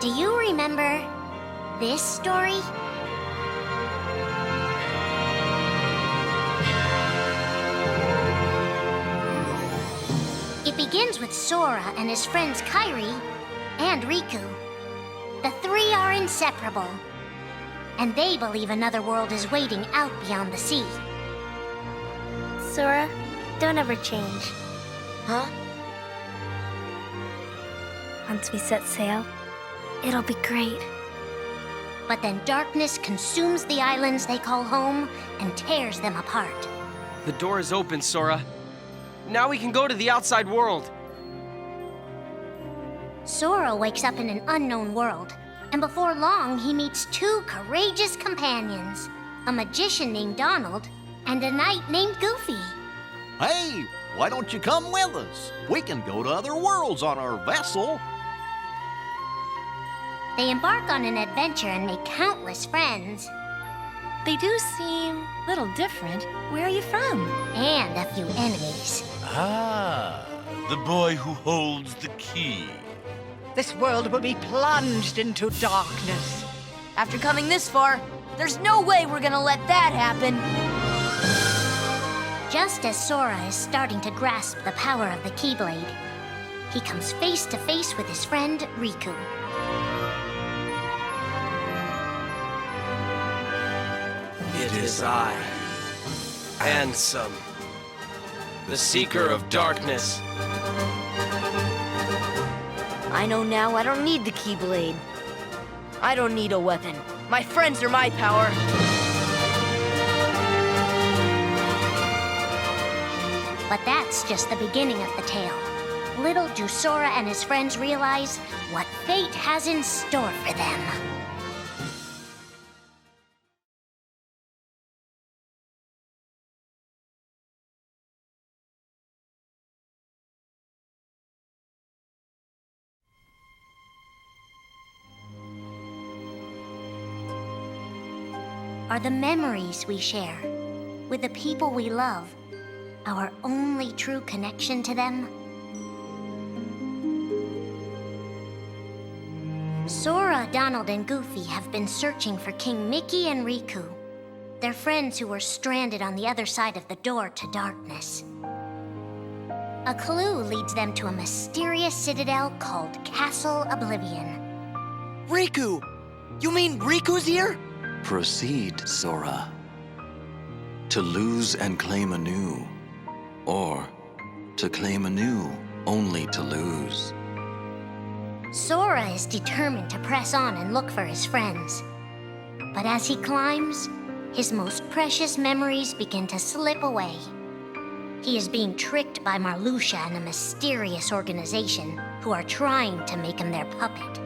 Do you remember this story? It begins with Sora and his friends Kairi and Riku. The three are inseparable, and they believe another world is waiting out beyond the sea. Sora, don't ever change. Huh? Once we set sail, it'll be great. But then darkness consumes the islands they call home and tears them apart. The door is open, Sora. Now we can go to the outside world. Sora wakes up in an unknown world, and before long he meets two courageous companions, a magician named Donald and a knight named Goofy. Hey, why don't you come with us? We can go to other worlds on our vessel. They embark on an adventure and make countless friends. They do seem a little different. Where are you from? And a few enemies. Ah, the boy who holds the key. This world will be plunged into darkness. After coming this far, there's no way we're gonna let that happen. Just as Sora is starting to grasp the power of the Keyblade, he comes face to face with his friend Riku. It is I, Ansem, the Seeker of Darkness. I know now I don't need the Keyblade. I don't need a weapon. My friends are my power. But that's just the beginning of the tale. Little do Sora and his friends realize what fate has in store for them. Are the memories we share with the people we love our only true connection to them? Sora, Donald, and Goofy have been searching for King Mickey and Riku, their friends who were stranded on the other side of the door to darkness. A clue leads them to a mysterious citadel called Castle Oblivion. Riku! You mean Riku's here? Proceed, Sora. To lose and claim anew, or to claim anew only to lose. Sora is determined to press on and look for his friends. But as he climbs, his most precious memories begin to slip away. He is being tricked by Marluxia and a mysterious organization who are trying to make him their puppet.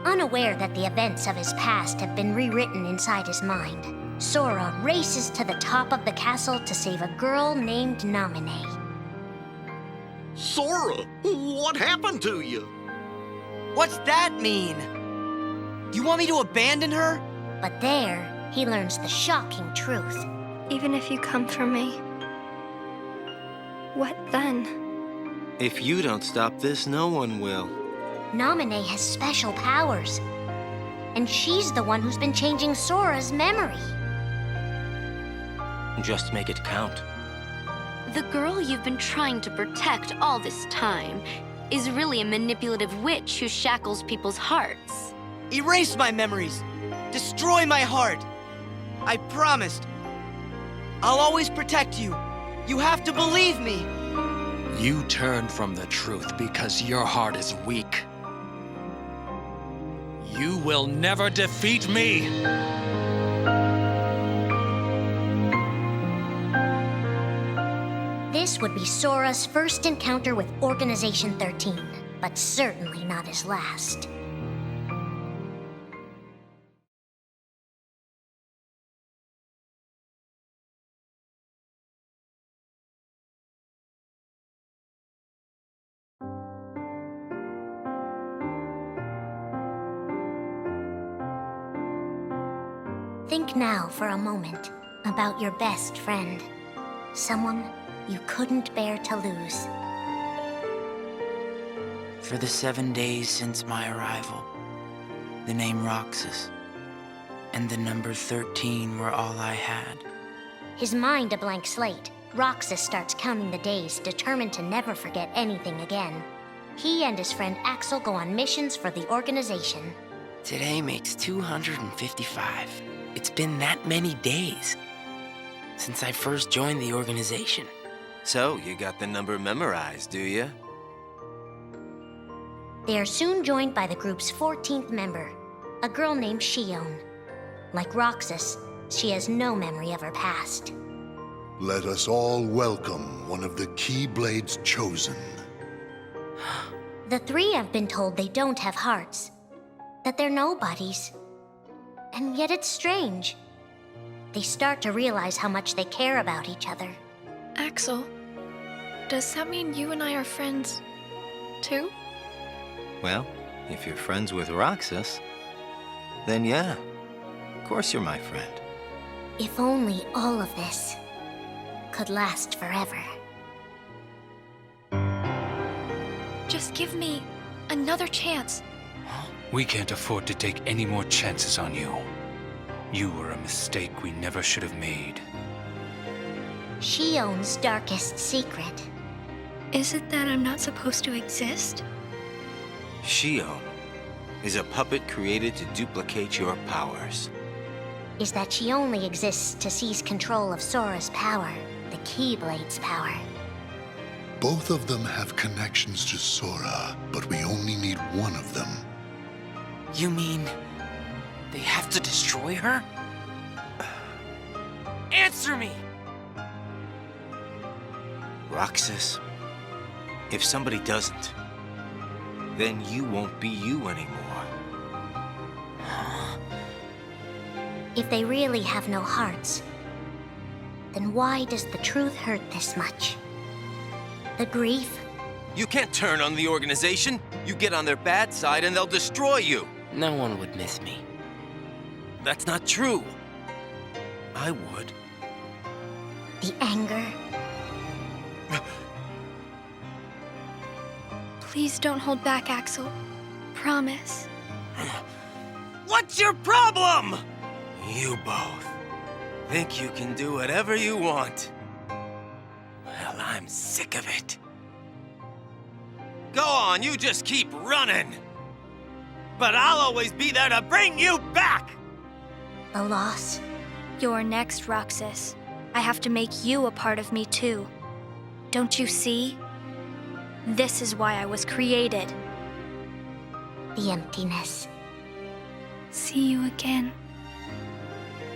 Unaware that the events of his past have been rewritten inside his mind, Sora races to the top of the castle to save a girl named Naminé. Sora, what happened to you? What's that mean? You want me to abandon her? But there, he learns the shocking truth. Even if you come for me, what then? If you don't stop this, no one will. Naminé has special powers, and she's the one who's been changing Sora's memory. Just make it count. The girl you've been trying to protect all this time is really a manipulative witch who shackles people's hearts. Erase my memories. Destroy my heart. I promised. I'll always protect you. You have to believe me. You turn from the truth because your heart is weak. You will never defeat me! This would be Sora's first encounter with Organization 13, but certainly not his last. Think now for a moment about your best friend, someone you couldn't bear to lose. For the 7 days since my arrival, the name Roxas and the number 13 were all I had. His mind a blank slate, Roxas starts counting the days, determined to never forget anything again. He and his friend Axel go on missions for the organization. Today makes 255. It's been that many days since I first joined the organization. So, you got the number memorized, do you? They are soon joined by the group's 14th member, a girl named Shion. Like Roxas, she has no memory of her past. Let us all welcome one of the Keyblade's chosen. The three have been told they don't have hearts, that they're nobodies. And yet it's strange. They start to realize how much they care about each other. Axel, does that mean you and I are friends, too? Well, if you're friends with Roxas, then yeah, of course you're my friend. If only all of this could last forever. Just give me another chance. We can't afford to take any more chances on you. You were a mistake we never should have made. Shion's darkest secret. Is it that I'm not supposed to exist? Shion is a puppet created to duplicate your powers. Is that she only exists to seize control of Sora's power, the Keyblade's power. Both of them have connections to Sora, but we only need one of them. You mean they have to destroy her? Answer me! Roxas, if somebody doesn't, then you won't be you anymore. If they really have no hearts, then why does the truth hurt this much? The grief? You can't turn on the organization. You get on their bad side and they'll destroy you. No one would miss me. That's not true. I would. The anger? Please don't hold back, Axel. Promise. What's your problem? You both think you can do whatever you want. Well, I'm sick of it. Go on, you just keep running. But I'll always be there to bring you back! The loss? You're next, Roxas. I have to make you a part of me, too. Don't you see? This is why I was created. The emptiness. See you again.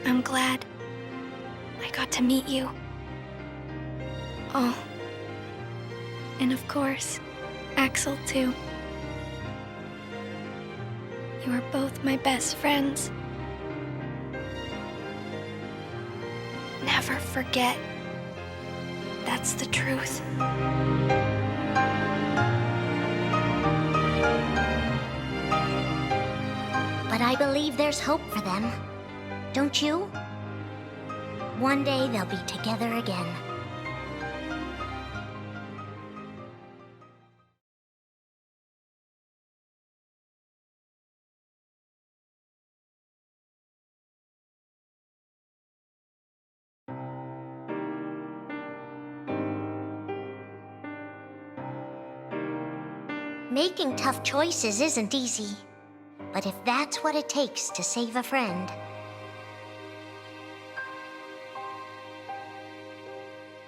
I'm glad I got to meet you. Oh. And of course, Axel, too. You are both my best friends. Never forget. That's the truth. But I believe there's hope for them. Don't you? One day they'll be together again. Making tough choices isn't easy. But if that's what it takes to save a friend...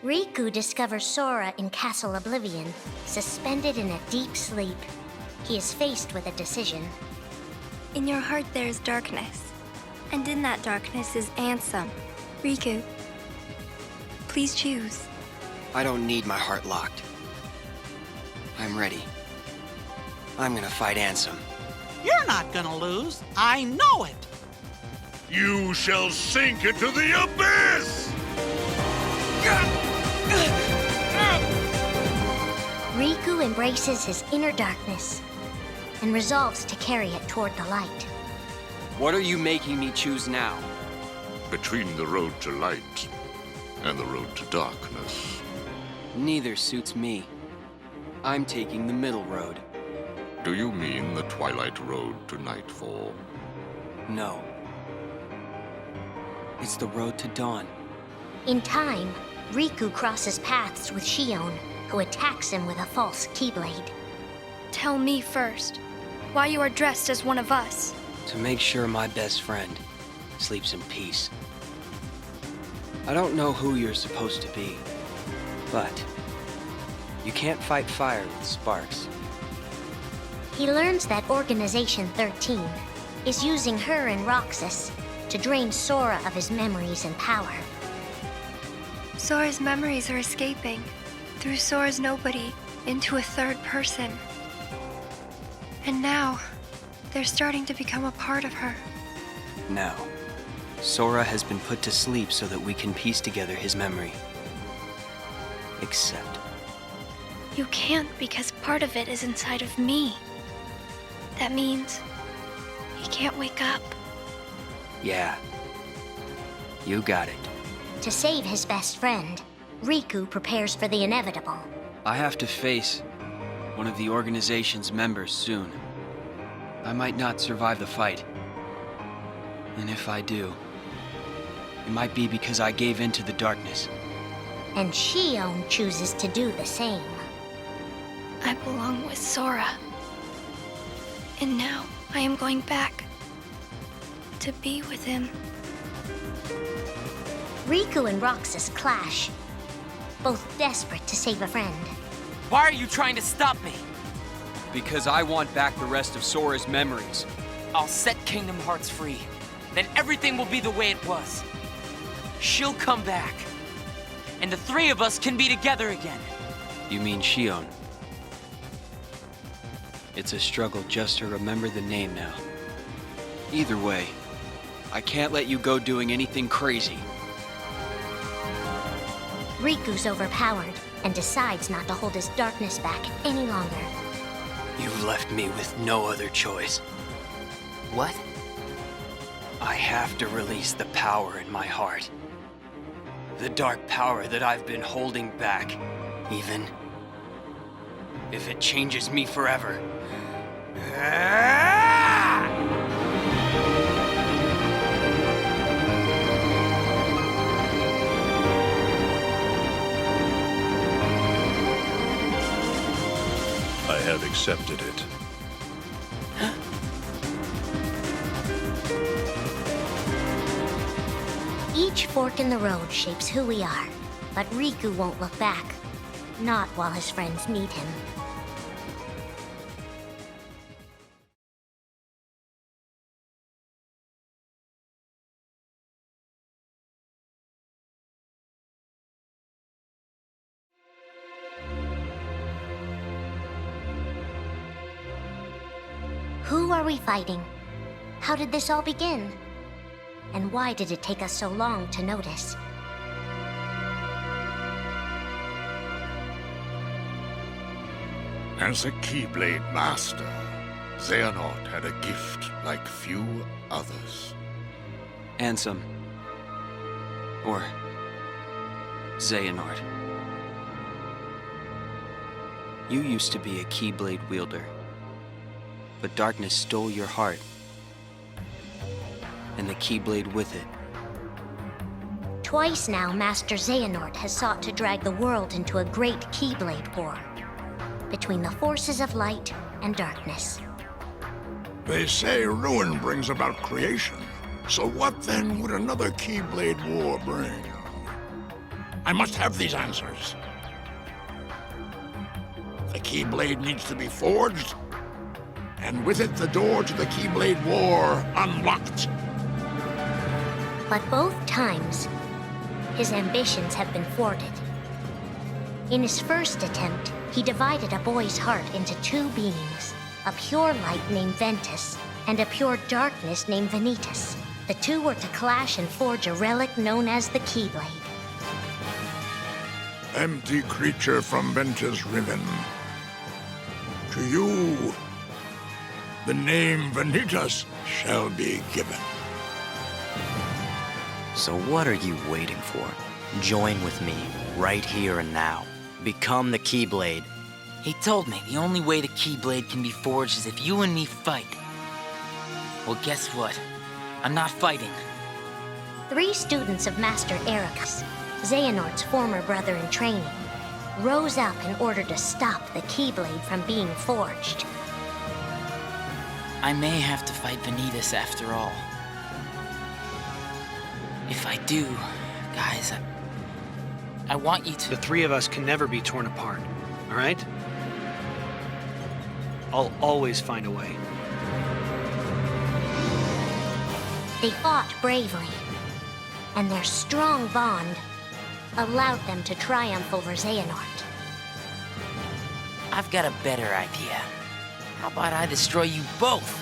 Riku discovers Sora in Castle Oblivion, suspended in a deep sleep. He is faced with a decision. In your heart there is darkness, and in that darkness is Ansem. Riku, please choose. I don't need my heart locked. I'm ready. I'm gonna fight Ansem. You're not gonna lose. I know it. You shall sink into the abyss! Riku embraces his inner darkness and resolves to carry it toward the light. What are you making me choose now? Between the road to light and the road to darkness. Neither suits me. I'm taking the middle road. Do you mean the Twilight Road to Nightfall? No. It's the road to dawn. In time, Riku crosses paths with Shion, who attacks him with a false Keyblade. Tell me first, why you are dressed as one of us. To make sure my best friend sleeps in peace. I don't know who you're supposed to be, but you can't fight fire with sparks. He learns that Organization 13 is using her and Roxas to drain Sora of his memories and power. Sora's memories are escaping through Sora's nobody into a third person. And now, they're starting to become a part of her. Now, Sora has been put to sleep so that we can piece together his memory. Except... You can't because part of it is inside of me. That means he can't wake up. Yeah. You got it. To save his best friend, Riku prepares for the inevitable. I have to face one of the organization's members soon. I might not survive the fight. And if I do, it might be because I gave in to the darkness. And Shion chooses to do the same. I belong with Sora. And now I am going back to be with him. Riku and Roxas clash, both desperate to save a friend. Why are you trying to stop me? Because I want back the rest of Sora's memories. I'll set Kingdom Hearts free. Then everything will be the way it was. She'll come back. And the three of us can be together again. You mean Shion? It's a struggle just to remember the name now. Either way, I can't let you go doing anything crazy. Riku's overpowered and decides not to hold his darkness back any longer. You've left me with no other choice. What? I have to release the power in my heart. The dark power that I've been holding back, even if it changes me forever. I have accepted it. Each fork in the road shapes who we are, but Riku won't look back. Not while his friends need him. Who are we fighting? How did this all begin? And why did it take us so long to notice? As a Keyblade master, Xehanort had a gift like few others. Ansem. Or Xehanort. You used to be a Keyblade wielder. But darkness stole your heart. And the Keyblade with it. Twice now, Master Xehanort has sought to drag the world into a great Keyblade war between the forces of light and darkness. They say ruin brings about creation. So what then would another Keyblade war bring? I must have these answers. The Keyblade needs to be forged, and with it the door to the Keyblade War unlocked. But both times, his ambitions have been thwarted. In his first attempt, he divided a boy's heart into two beings, a pure light named Ventus, and a pure darkness named Vanitas. The two were to clash and forge a relic known as the Keyblade. Empty creature from Ventus Riven. To you, the name Vanitas shall be given. So what are you waiting for? Join with me, right here and now. Become the Keyblade, He told me the only way the Keyblade can be forged is if you and me fight. Well, guess what? I'm not fighting. 3 students of Master Ericus, Xehanort's former brother in training, rose up in order to stop the Keyblade from being forged. I may have to fight Vanitas after all. If I do, guys, I want you to... The 3 of us can never be torn apart, all right? I'll always find a way. They fought bravely, and their strong bond allowed them to triumph over Xehanort. I've got a better idea. How about I destroy you both?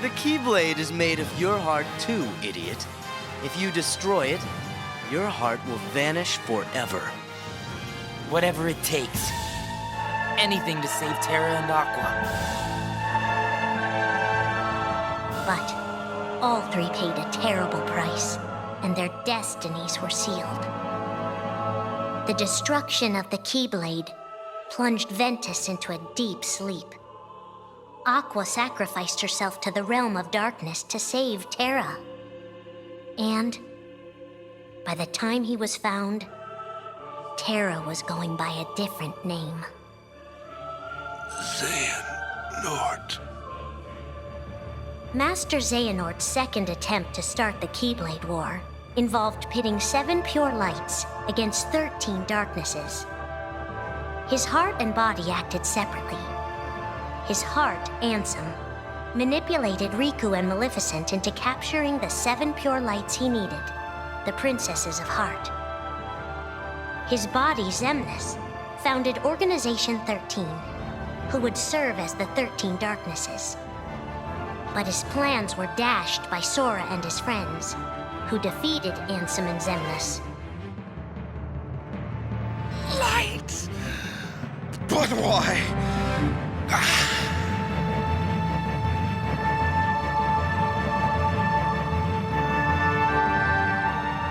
The Keyblade is made of your heart too, idiot. If you destroy it, your heart will vanish forever. Whatever it takes. Anything to save Terra and Aqua. But all 3 paid a terrible price, and their destinies were sealed. The destruction of the Keyblade plunged Ventus into a deep sleep. Aqua sacrificed herself to the realm of darkness to save Terra. And by the time he was found, Terra was going by a different name. Xehanort. Master Xehanort's second attempt to start the Keyblade War involved pitting 7 pure lights against 13 darknesses. His heart and body acted separately. His heart, Ansem, manipulated Riku and Maleficent into capturing the 7 pure lights he needed, the Princesses of Heart. His body, Xemnas, founded Organization 13, who would serve as the 13 darknesses. But his plans were dashed by Sora and his friends, who defeated Ansem and Xemnas. Light! But why?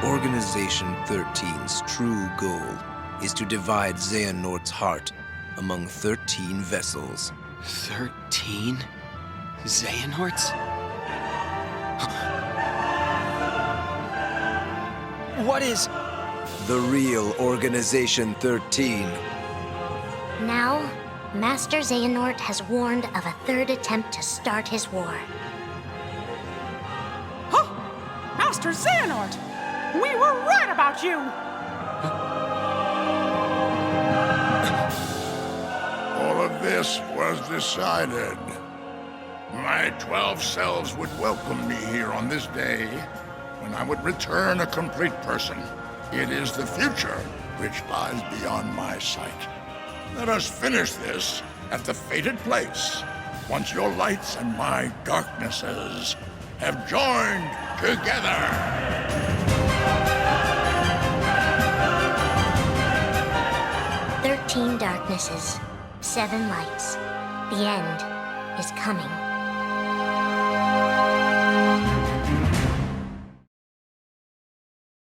Organization 13's true goal is to divide Xehanort's heart among 13 vessels. 13? Xehanorts? What is... The real Organization 13. Now, Master Xehanort has warned of a 3rd attempt to start his war. Huh? Master Xehanort! We were right about you! All of this was decided. My 12 selves would welcome me here on this day, when I would return a complete person. It is the future which lies beyond my sight. Let us finish this at the fated place, once your lights and my darknesses have joined together. 13 darknesses, 7 lights. The end is coming.